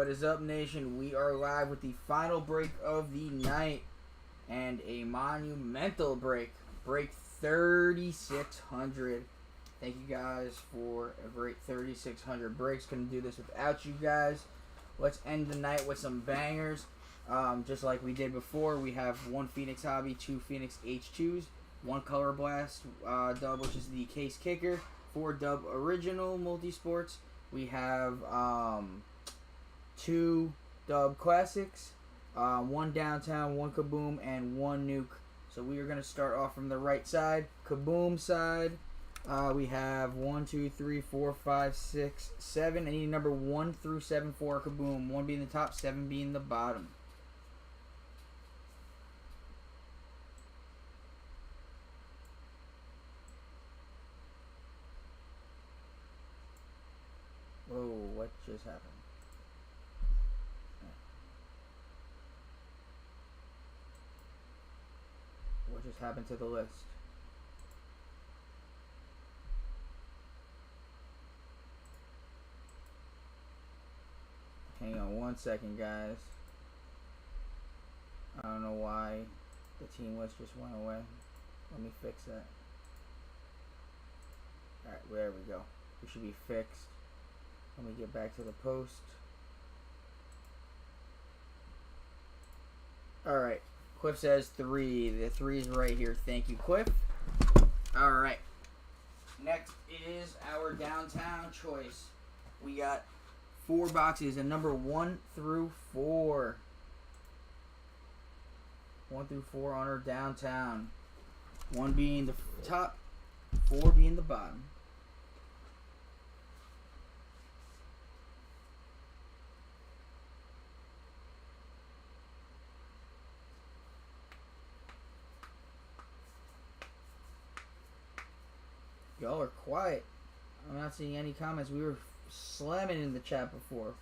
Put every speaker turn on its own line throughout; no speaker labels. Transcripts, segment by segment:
What is up, nation? We are live with the final break of the night and a monumental break. Break 3,600. Thank you guys for a great 3,600 breaks. Couldn't do this without you guys. Let's end the night with some bangers. Just like we did before, we have one Phoenix Hobby, two Phoenix H2s, one Color Blast dub, which is the case kicker, 4 dub original multi-sports. We have 2 dub classics, 1 downtown, 1 kaboom, and 1 nuke. So we are going to start off from the right side. Kaboom side, we have 1, 2, 3, 4, 5, 6, 7. I need number 1 through 7 for kaboom. 1 being the top, 7 being the bottom. Whoa, what just happened? What just happened to the list? Hang on one second, guys. I don't know why the team list just went away. Let me fix that. Alright, there we go. We should be fixed. Let me get back to the post. Alright. Cliff says 3. The 3 is right here. Thank you, Cliff. Alright. Next is our downtown choice. We got 4 boxes and number 1 through 4. 1 through 4 on our downtown. 1 being the top, 4 being the bottom. Y'all are quiet. I'm not seeing any comments. We were slamming in the chat before.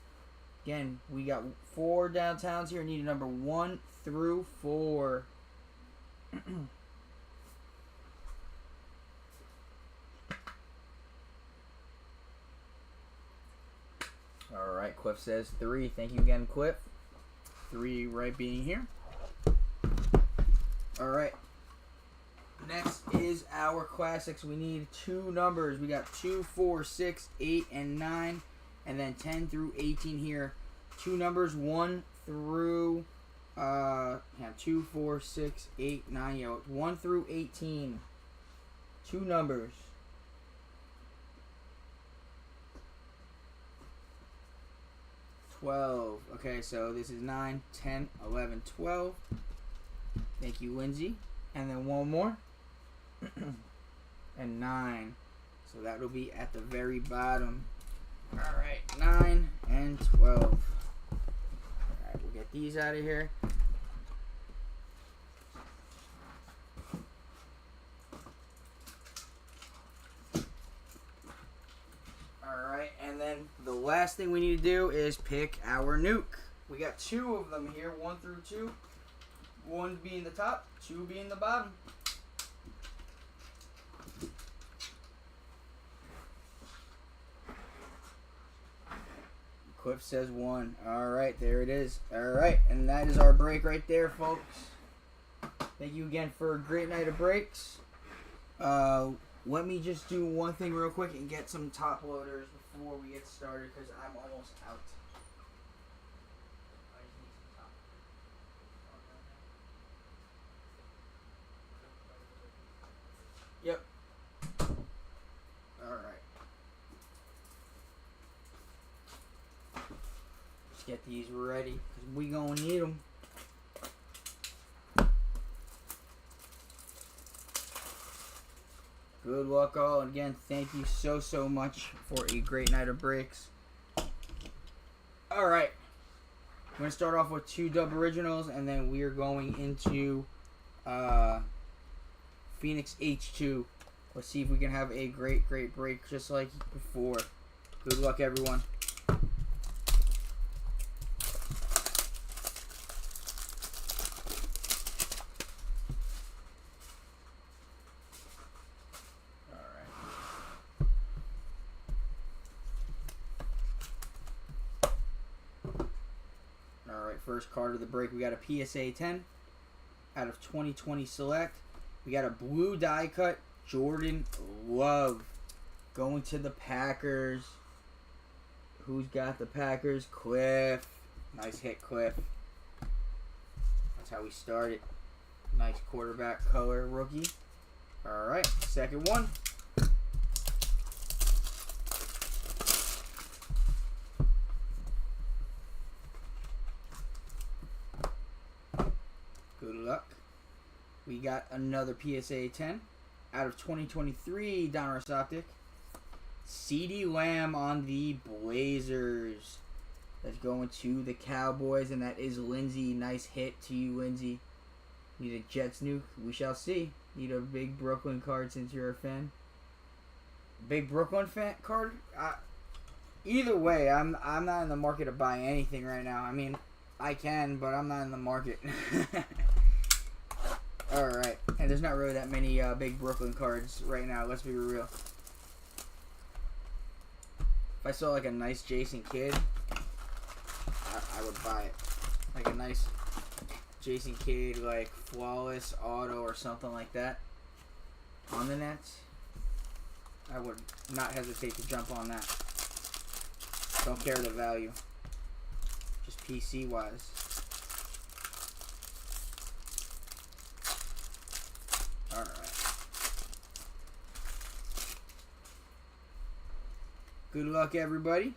Again, we got 4 downtowns here. Need number 1 through 4. Alright, Cliff says 3. Thank you again, Cliff. 3 right being here. Alright. Next is our classics. We need 2 numbers. We got 2, 4, 6, 8, and 9. And then 10 through 18 here. 2 numbers, 1 through 2, 4, 6, 8, 9. Yeah, 1 through 18. 2 numbers. $12. Okay, so this is 9, 10, 11, 12. Thank you, Lindsay. And then one more. And 9. So that'll be at the very bottom. Alright, 9 and 12. Alright, we'll get these out of here. Alright, and then the last thing we need to do is pick our nuke. We got 2 of them here, 1 through 2. 1 being the top, 2 being the bottom. Cliff says 1. Alright, there it is. Alright, and that is our break right there, folks. Thank you again for a great night of breaks. Let me just do one thing real quick and get some top loaders before we get started because I'm almost out. I just need some top. Yep. Alright. Let's get these ready because we gonna need them. Good luck all, and again, thank you so much for a great night of breaks. Alright, we're going to start off with 2 dub originals, and then we are going into Phoenix H2. Let's see if we can have a great break just like before. Good luck, everyone. First card of the break, we got a PSA 10 out of 2020 Select. We got a blue die cut Jordan Love going to the Packers. Who's got the Packers? Cliff. Nice hit, Cliff. That's how we started. Nice quarterback color rookie. Alright, second one. Good luck. We got another PSA 10 out of 2023 Donruss Optic. CeeDee Lamb on the Blazers. That's going to the Cowboys, and that is Lindsay. Nice hit to you, Lindsay. Need a Jets nuke? We shall see. Need a big Brooklyn card since you're a fan. Big Brooklyn fan card? Either way, I'm not in the market to buy anything right now. I mean, I can, but I'm not in the market. Alright, and there's not really that many big Brooklyn cards right now, let's be real. If I saw like a nice Jason Kidd, I would buy it. Like a nice Jason Kidd, like flawless auto or something like that on the Nets, I would not hesitate to jump on that. Don't care the value. Just PC wise. Alright. Good luck, everybody.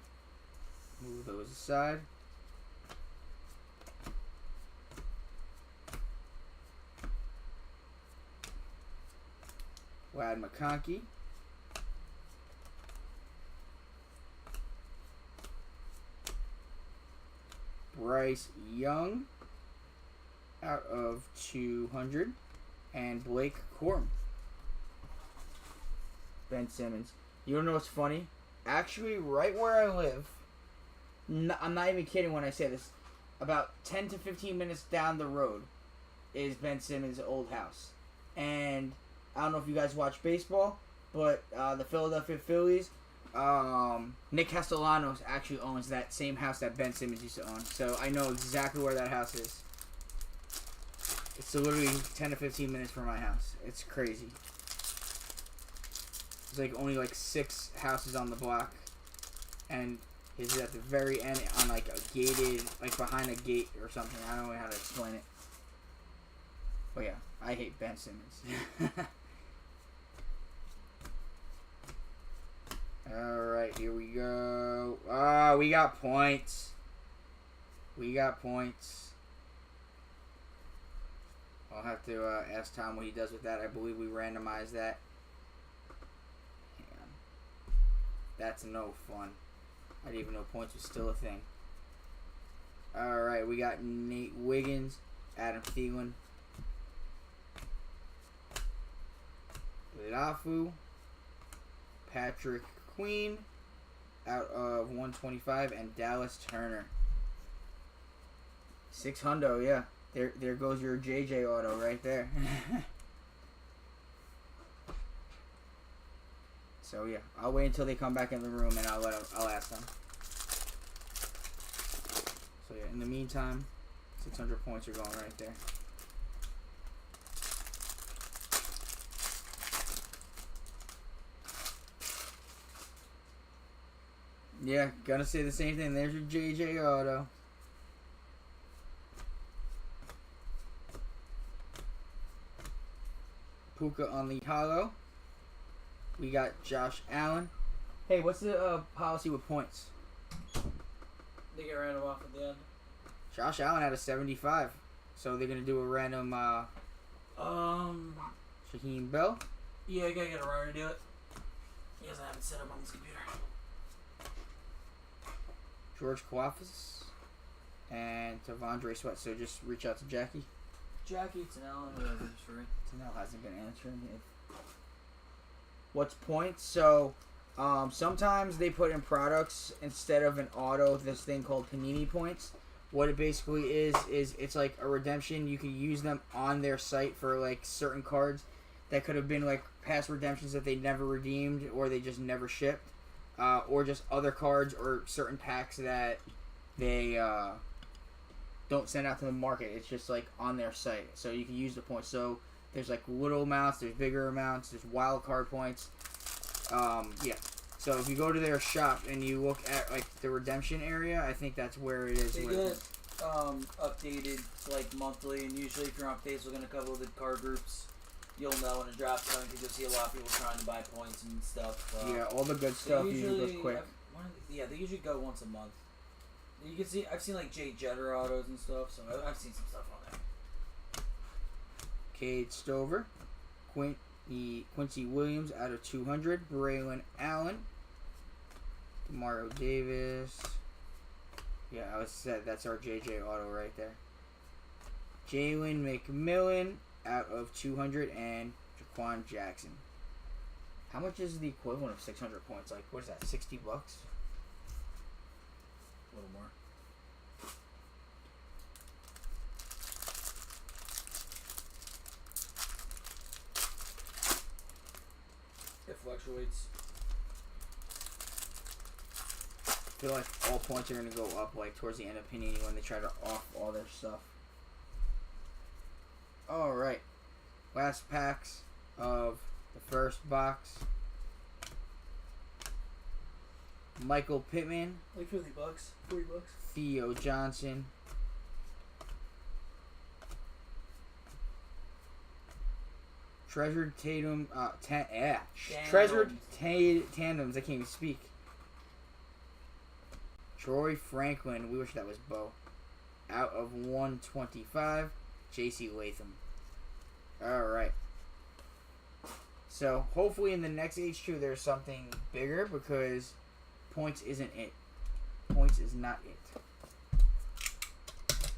Move those aside. Ladd McConkey. Bryce Young out of 200. And Blake Corum. Ben Simmons. You don't know what's funny? Actually, right where I live, I'm not even kidding when I say this, about 10 to 15 minutes down the road is Ben Simmons' old house. And I don't know if you guys watch baseball, but the Philadelphia Phillies, Nick Castellanos actually owns that same house that Ben Simmons used to own. So I know exactly where that house is. It's literally 10 to 15 minutes from my house. It's crazy. There's like only like 6 houses on the block, and his is at the very end on like a gated, like behind a gate or something. I don't know how to explain it. But yeah, I hate Ben Simmons. Alright, here we go. Oh, we got points. We got points. I'll have to ask Tom what he does with that. I believe we randomized that. Damn. That's no fun. I didn't even know points was still a thing. Alright, we got Nate Wiggins, Adam Thielen, Lafu, Patrick Queen out of 125, and Dallas Turner. 600, yeah. There goes your JJ auto right there. So yeah, I'll wait until they come back in the room and I'll ask them. So yeah, in the meantime, 600 points are going right there. Yeah, gonna say the same thing. There's your JJ auto. Puka on the hollow. We got Josh Allen. Hey, what's the policy with points?
They get random off at the end.
Josh Allen had a 75. So they're gonna do a random Shaquem Bell.
Yeah, I gotta get a runner to do it. He doesn't have it set up on his computer.
George Kouafis and Tavondre Sweat. So just reach out to Jackie.
Jackie, Tanell, and whatever is free.
Tanell hasn't been answering it. What's points? So sometimes they put in products instead of an auto this thing called Panini points. What it basically is it's like a redemption. You can use them on their site for like certain cards that could have been like past redemptions that they never redeemed or they just never shipped, or just other cards or certain packs that they don't send out to the market. It's just like on their site, so you can use the points. So there's like little amounts, there's bigger amounts, there's wild card points. Yeah. So if you go to their shop and you look at like the redemption area, I think that's where it is.
They get updated like monthly, and usually if you're on Facebook in a couple of the card groups, you'll know when it drops on because you'll see a lot of people trying to buy points and stuff.
Yeah, all the good stuff usually goes quick.
They usually go once a month. You can see, I've seen like Jay Jeter autos and stuff, so I've seen some stuff on there.
Cade Stover, Quincy Williams out of 200, Braylon Allen, Mario Davis. Yeah, I was said that's our JJ auto right there. Jalen McMillan out of 200 and Jaquan Jackson. How much is the equivalent of 600 points? Like, what is that, $60?
A little more. It fluctuates.
I feel like all points are going to go up like towards the end of Panini when they try to off all their stuff. Alright. Last packs of the first box. Michael Pittman.
Like $50, $40.
Theo Johnson. Treasured Tatum. Treasured Tandems. I can't even speak. Troy Franklin. We wish that was Bo. Out of 125. J.C. Latham. Alright. So, hopefully in the next H2 there's something bigger because points isn't it. Points is not it.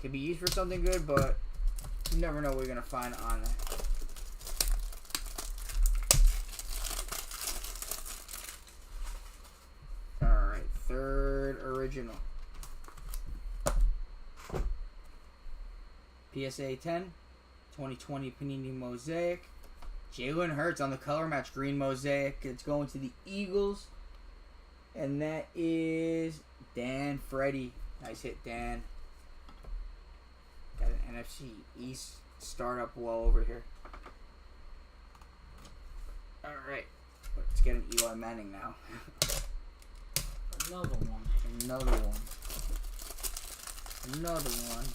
Can be used for something good, but you never know what you're going to find on it. Alright, third original. PSA 10, 2020 Panini Mosaic. Jalen Hurts on the color match green mosaic. It's going to the Eagles. And that is Dan Freddy. Nice hit, Dan. Got an NFC East startup wall over here. Alright. Let's get an Eli Manning now.
Another one.
Another one. Another one.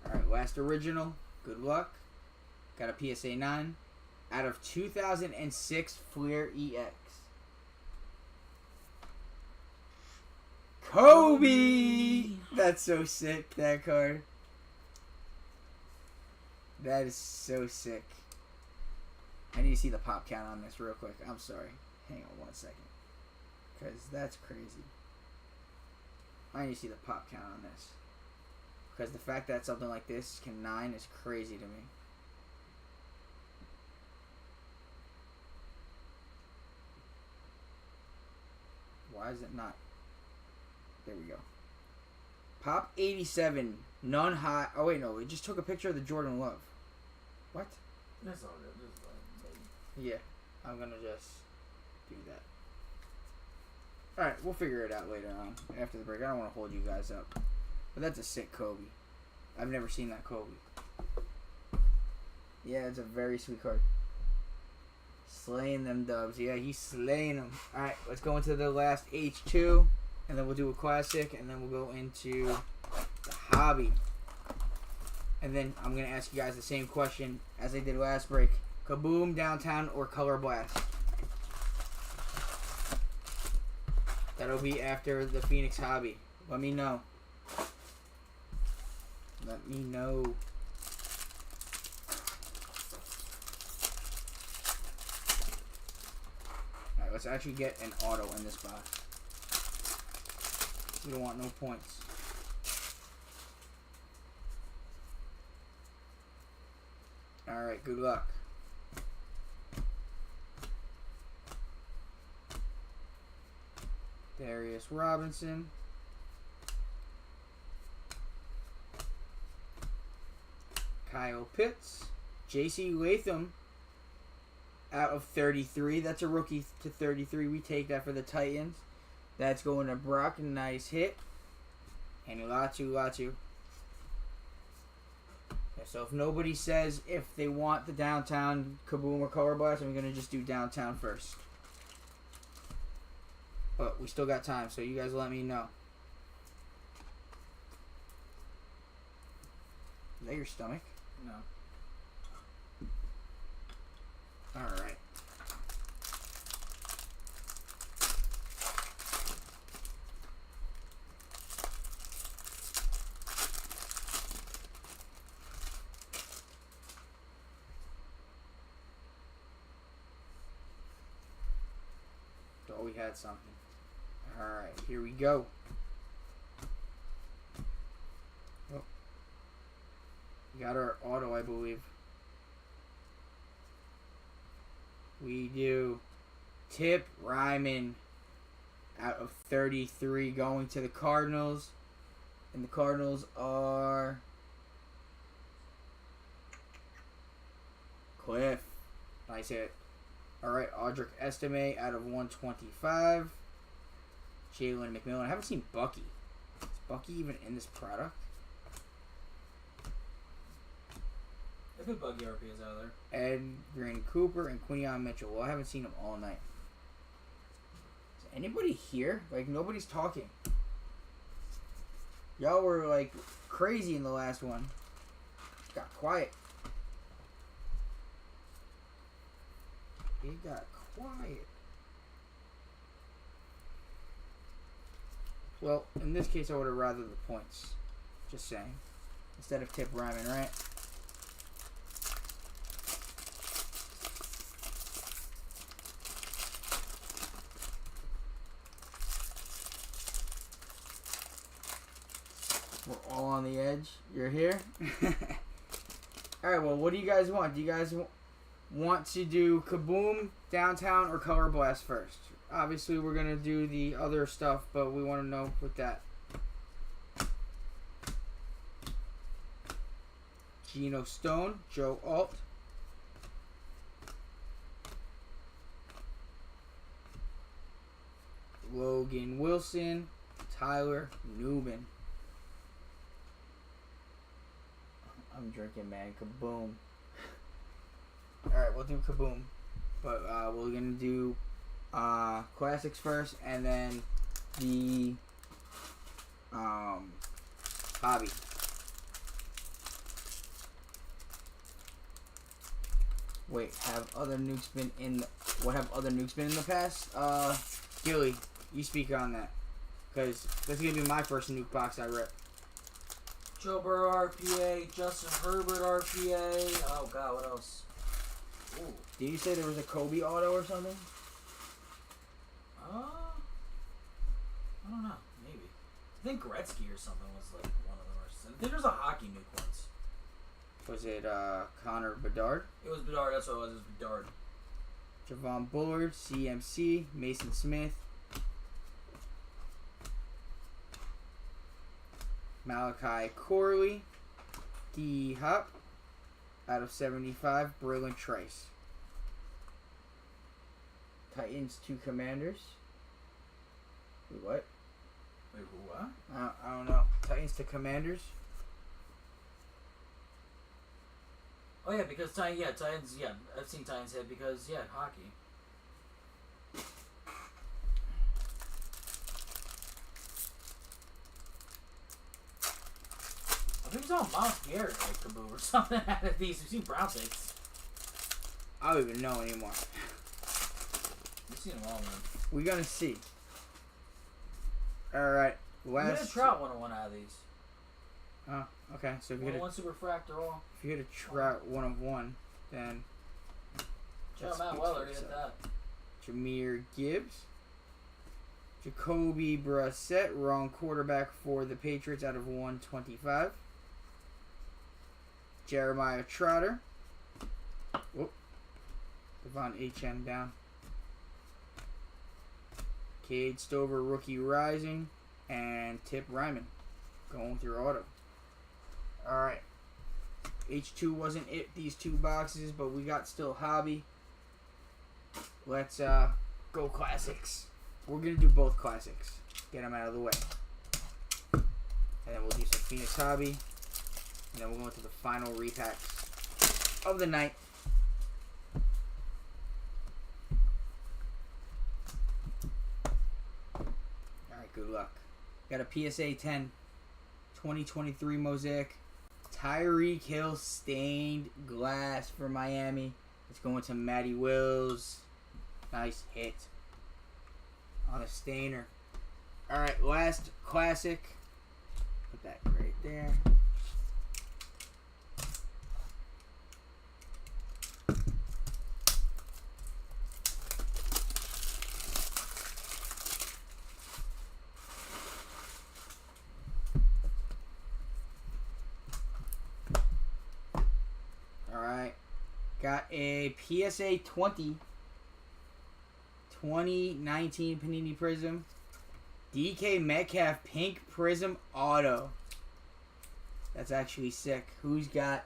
Alright, last original. Good luck. Got a PSA 9 out of 2006 Fleer EX. Kobe! That's so sick, that card. That is so sick. I need to see the pop count on this real quick. I'm sorry. Hang on 1 second. Because that's crazy. I need to see the pop count on this. Because the fact that something like this can 9 is crazy to me. Why is it not? There we go. Pop 87. None high. Oh, wait, no. It just took a picture of the Jordan Love. What?
That's all good. Just
Yeah. I'm going to just do that. Alright, we'll figure it out later on. After the break. I don't want to hold you guys up. But that's a sick Kobe. I've never seen that Kobe. Yeah, it's a very sweet card. Slaying them dubs. Yeah, he's slaying them. Alright, let's go into the last H2. And then we'll do a classic. And then we'll go into the hobby. And then I'm going to ask you guys the same question as I did last break. Kaboom, Downtown, or Color Blast? That'll be after the Phoenix hobby. Let me know. Let me know. Alright, let's actually get an auto in this box. We don't want no points. Alright, good luck. Darius Robinson. Kyle Pitts. J.C. Latham out of 33. That's a rookie to 33. We take that for the Titans. That's going to Brock. Nice hit. And Latu. Yeah, so if nobody says if they want the Downtown, Kaboom, or Color Blast, I'm going to just do Downtown first. But we still got time, so you guys let me know. Is that your stomach?
No.
Alright. Thought we had something. Alright, here we go. Oh. We got our auto, I believe. We do. Tip Ryman out of 33 going to the Cardinals. And the Cardinals are Cliff. Nice hit. Alright, Audric Estime out of 125. Jalen McMillan. I haven't seen Bucky. Is Bucky even in this product?
I think Buggy RP is out there.
Ed Green Cooper and Quinion Mitchell. Well, I haven't seen them all night. Is anybody here? Like, nobody's talking. Y'all were, like, crazy in the last one. Got quiet. It got quiet. Well, in this case, I would have rather the points. Just saying. Instead of Tip Ryman, right? We're all on the edge. You're here? Alright, well, what do you guys want? Do you guys want to do Kaboom, Downtown, or Color Blast first? Obviously, we're going to do the other stuff, but we want to know with that. Geno Stone, Joe Alt. Logan Wilson, Tyler Newman. I'm drinking, man. Kaboom. Alright, we'll do Kaboom. But we're going to do Classics first, and then the Hobby. Wait, have other nukes been in the... What have other nukes been in the past? Gilly, you speak on that. Because that's going to be my first nuke box I rip.
Joe Burrow RPA, Justin Herbert RPA. Oh god, what else? Ooh.
Did you say there was a Kobe auto or something?
I don't know. Maybe. I think Gretzky or something was like one of them. I think there's a hockey nuke once.
Was it Connor Bedard?
It was Bedard. That's what it was. It was Bedard.
Javon Bullard, CMC, Mason Smith, Malachi Corley, D Hop, out of 75, Braylon Trice. Titans to Commanders. Wait, what?
Wait, who? What?
I don't know. Titans to Commanders.
Oh yeah, because Titans. Yeah, I've seen Titans hit because hockey. I think it's all Miles Garrett like Kaboo or something out of these. We've seen Brown picks.
I don't even know anymore.
We've seen them all, man.
We're gonna see. All right.
You get a Trout 101 out of these.
Oh, okay. So if you get
101 Super Fractor all.
If you get a Trout 1 of 1, then
Shout out Matt Weller to get that.
Jahmyr Gibbs, Jacoby Brissett, wrong quarterback for the Patriots out of 125. Jeremiah Trotter. Whoop. Devon H.M. down. Cade Stover, rookie rising. And Tip Ryman. Going with your auto. Alright. H2 wasn't it, these two boxes, but we got still Hobby. Let's go Classics. We're going to do both Classics. Get them out of the way. And then we'll do some Phoenix Hobby. And then we'll go into the final repacks of the night. Alright, good luck. Got a PSA 10 2023 Mosaic. Tyreek Hill stained glass for Miami. It's going to Matty Wills. Nice hit on a stainer. Alright, last Classic. Put that right there. Alright. Got a PSA 20 2019 Panini Prism. DK Metcalf Pink Prism Auto. That's actually sick. Who's got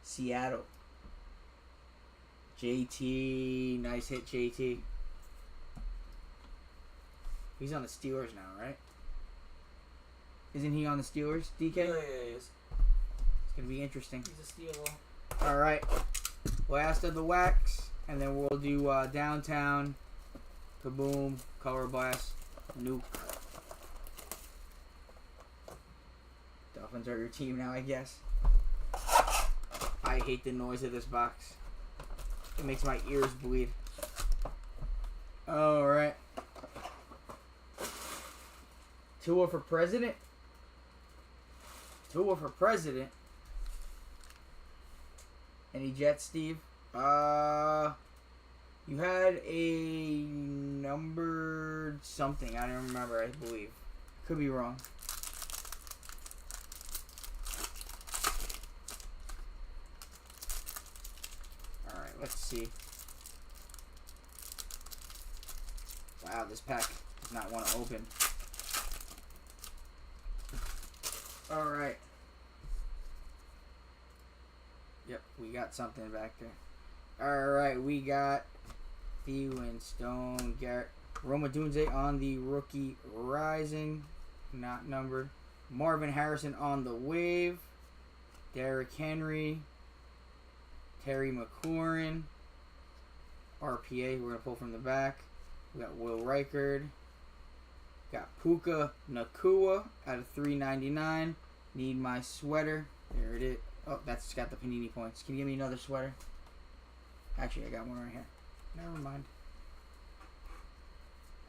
Seattle? JT. Nice hit, JT. He's on the Steelers now, right? Isn't he on the Steelers, DK?
Yeah, he is.
It's going to be interesting.
He's a steal.
Alright. Last of the wax. And then we'll do Downtown, Kaboom, Color Blast, Nuke. Dolphins are your team now, I guess. I hate the noise of this box. It makes my ears bleed. Alright. Tua for president? Tua for president? Any Jets, Steve? You had a numbered something. I don't remember, I believe. Could be wrong. Alright, let's see. Wow, this pack does not want to open. Alright. Yep, we got something back there. Alright, we got Thielen, Stone, Garrett, Roma Dunze on the rookie rising. not numbered. Marvin Harrison on the wave. Derrick Henry. Terry McLaurin. RPA, we're going to pull from the back. We got Will Reichard. Got Puka Nakua out of 399. Need my sweater. There it is. Oh, that's got the Panini points. Can you give me another sweater? Actually, I got one right here. Never mind.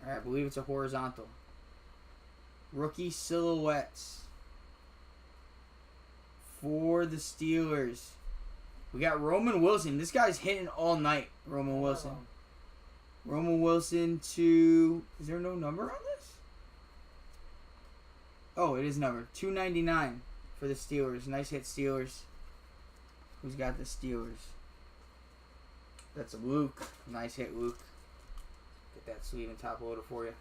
Alright, I believe it's a horizontal. Rookie silhouettes. For the Steelers. We got Roman Wilson. This guy's hitting all night. Roman Wilson. Roman Wilson to... Is there no number on this? Oh, it is numbered. 299 for the Steelers. Nice hit, Steelers. Who's got the Steelers? That's Luke. Nice hit, Luke. Get that sleeve and top loader for you.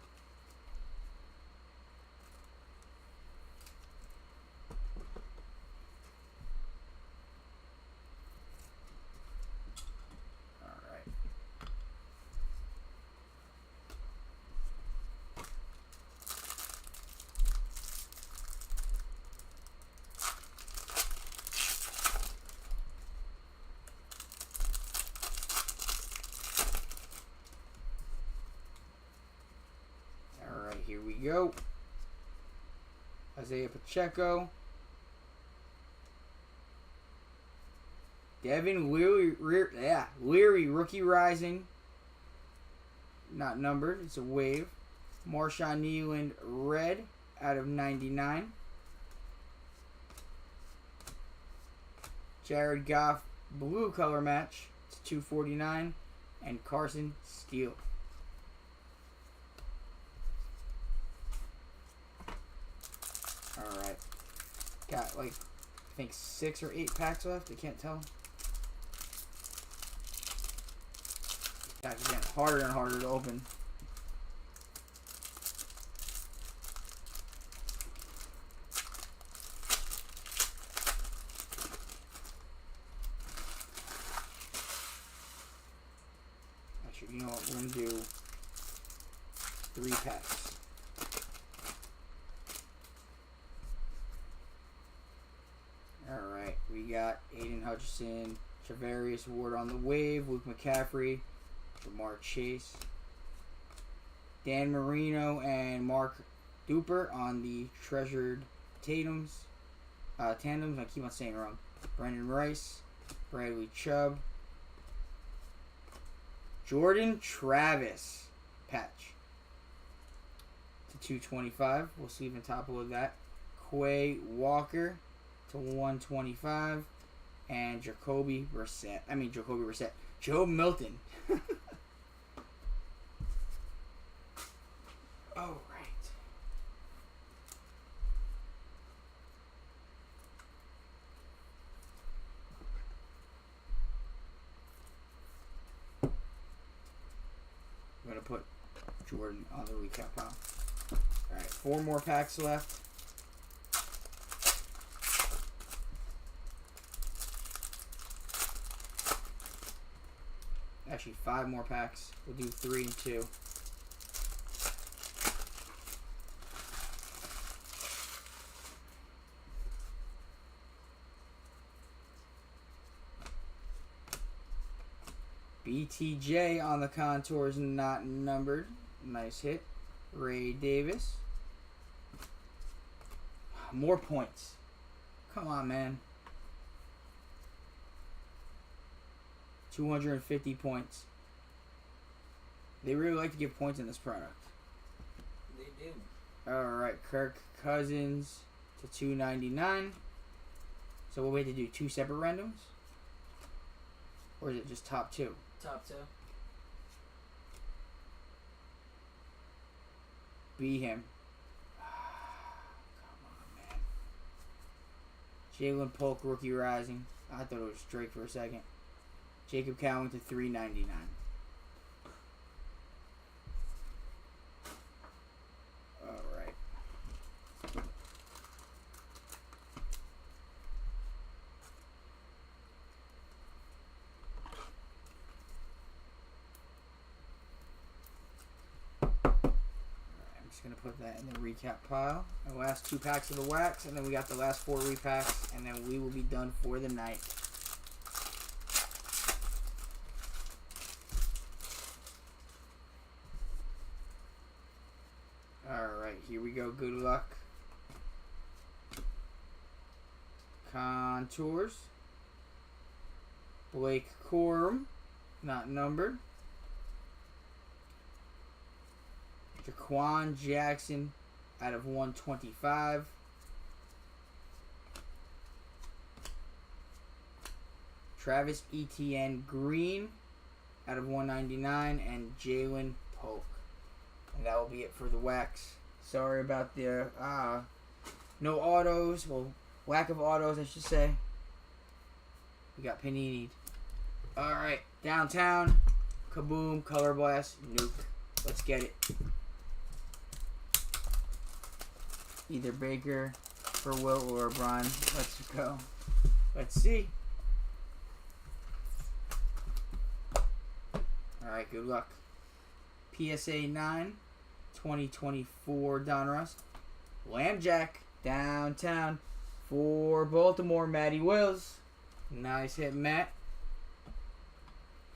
Here we go. Isaiah Pacheco. Devin Leary, rookie rising. Not numbered. It's a wave. Marshawn Nealand, red out of 99. Jared Goff, blue color match. It's 249. And Carson Steele. Alright. Got like, I think 6 or 8 packs left. I can't tell. Packs are getting harder and harder to open. Actually, you know what? We're going to do 3 packs. Alright, we got Aiden Hutchinson, Travarius Ward on the wave, Luke McCaffrey, Jamar Chase, Dan Marino and Mark Duper on the treasured tandems. I keep on saying it wrong. Brendan Rice, Bradley Chubb, Jordan Travis patch to 225. We'll see even top of that. Quay Walker to 125, and Jacoby Brissett. Joe Milton. All right. I'm gonna put Jordan on the recap pile. All right, 4 more packs left. Actually, 5 more packs. We'll do 3 and 2. BTJ on the contours, not numbered. Nice hit. Ray Davis. More points. Come on, man. 250 points. They really like to give points in this product.
They do.
Alright, Kirk Cousins to 299. So what we have to do? 2 separate randoms? Or is it just top 2?
Top 2.
Be him. Come on, man. Jalen Polk, rookie rising. I thought it was Drake for a second. Jacob Cowan to 399. All right. I'm just Gonna put that in the recap pile. The last 2 packs of the wax, and then we got the last 4 repacks, and then we will be done for the night. Alright, here we go. Good luck. Contours. Blake Corum, not numbered. Jaquan Jackson out of 125. Travis Etienne Green out of 199, and Jalen Polk. And that will be it for the wax. Sorry about the no autos. Well, lack of autos, I should say. We got Panini. Alright, downtown. Kaboom, Color Blast, Nuke. Let's get it. Either Baker for Will or Brian. Let's go. Let's see. Alright, good luck. PSA 9, 2024 Donruss. Lambjack, downtown. For Baltimore, Matty Wills. Nice hit, Matt.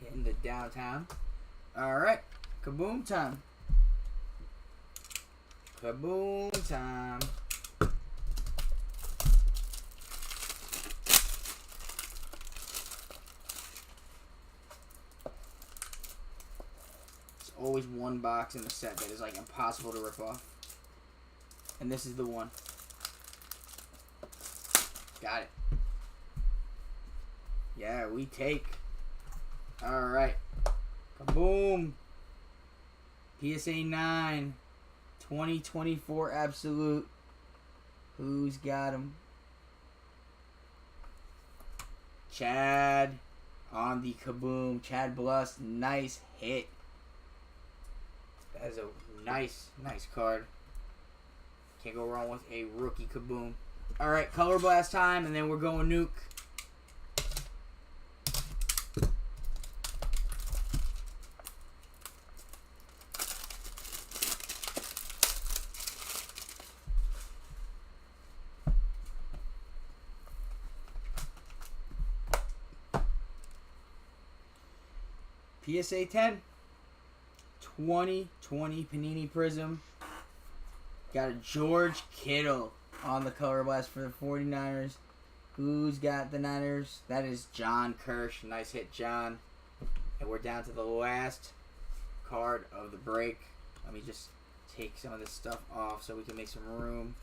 Hitting the downtown. Alright, kaboom time. Kaboom time. There's always one box in the set that is like impossible to rip off. And this is the one. Got it. Yeah, we take. Alright. Kaboom. PSA 9. 2024 Absolute. Who's got him? Chad on the kaboom. Chad Blust. Nice hit. That is a nice card. Can't go wrong with a rookie kaboom. Alright, Color Blast time, and then we're going Nuke. PSA 10, 2020 Panini Prism. Got a George Kittle on the Color Blast for the 49ers. Who's got the Niners? That is John Kirsch. Nice hit, John. And we're down to the last card of the break. Let me just take some of this stuff off so we can make some room.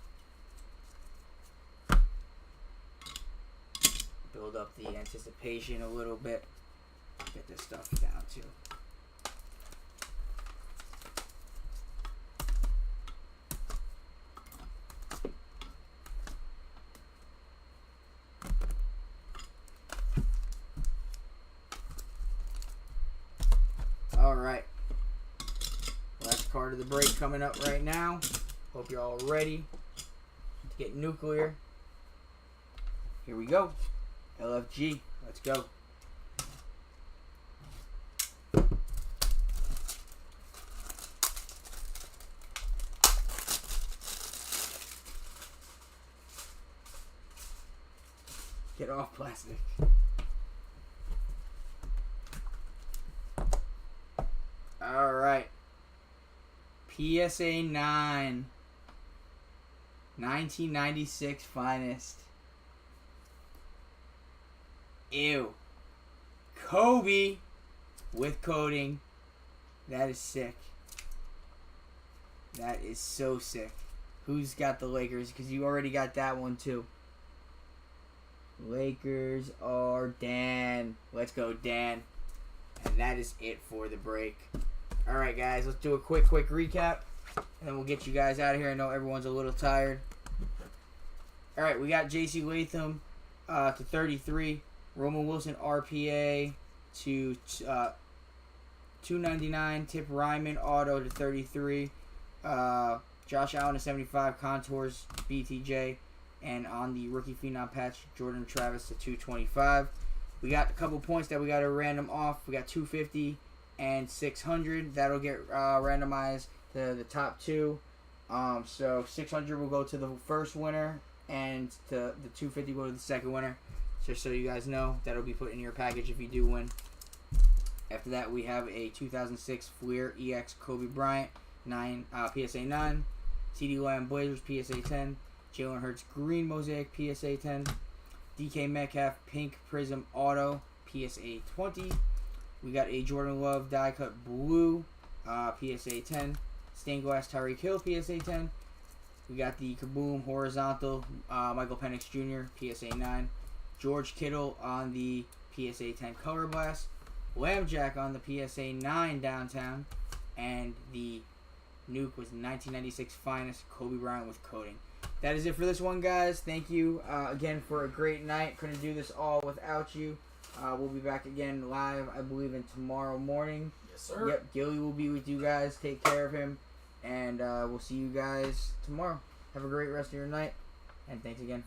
Build up the anticipation a little bit. Get this stuff down too. All right. Last card of the break coming up right now. Hope you're all ready to get nuclear. Here we go. LFG. Let's go. Get off plastic. All right. PSA 9. 1996 finest. Ew. Kobe with coding. That is sick. That is so sick. Who's got the Lakers? Because you already got that one too. Lakers are Dan. Let's go, Dan. And that is it for the break. Alright, guys. Let's do a quick recap. And then we'll get you guys out of here. I know everyone's a little tired. Alright, we got J.C. Latham to 33. Roman Wilson RPA to 299. Tip Ryman auto to 33. Josh Allen to 75. Contours BTJ. And on the rookie phenom patch, Jordan Travis to 225. We got a couple points that we got to random off. We got 250 and 600. That'll get randomized to the top two. So 600 will go to the first winner, and the 250 will go to the second winner. Just so you guys know, that'll be put in your package if you do win. After that, we have a 2006 Fleer EX Kobe Bryant PSA 9, CD Lamb Blazers PSA 10, Jalen Hurts Green Mosaic PSA 10, DK Metcalf Pink Prism Auto PSA 20. We got a Jordan Love Die Cut Blue PSA 10, Stained Glass Tyreek Hill PSA 10. We got the Kaboom Horizontal Michael Penix Jr. PSA 9, George Kittle on the PSA 10 Color Blast, Lamb Jack on the PSA 9 Downtown, and the Nuke was 1996 Finest Kobe Bryant with coating. That is it for this one, guys. Thank you again for a great night. Couldn't do this all without you. We'll be back again live, I believe, in tomorrow morning.
Yes, sir.
Yep, Gilly will be with you guys. Take care of him. And we'll see you guys tomorrow. Have a great rest of your night. And thanks again.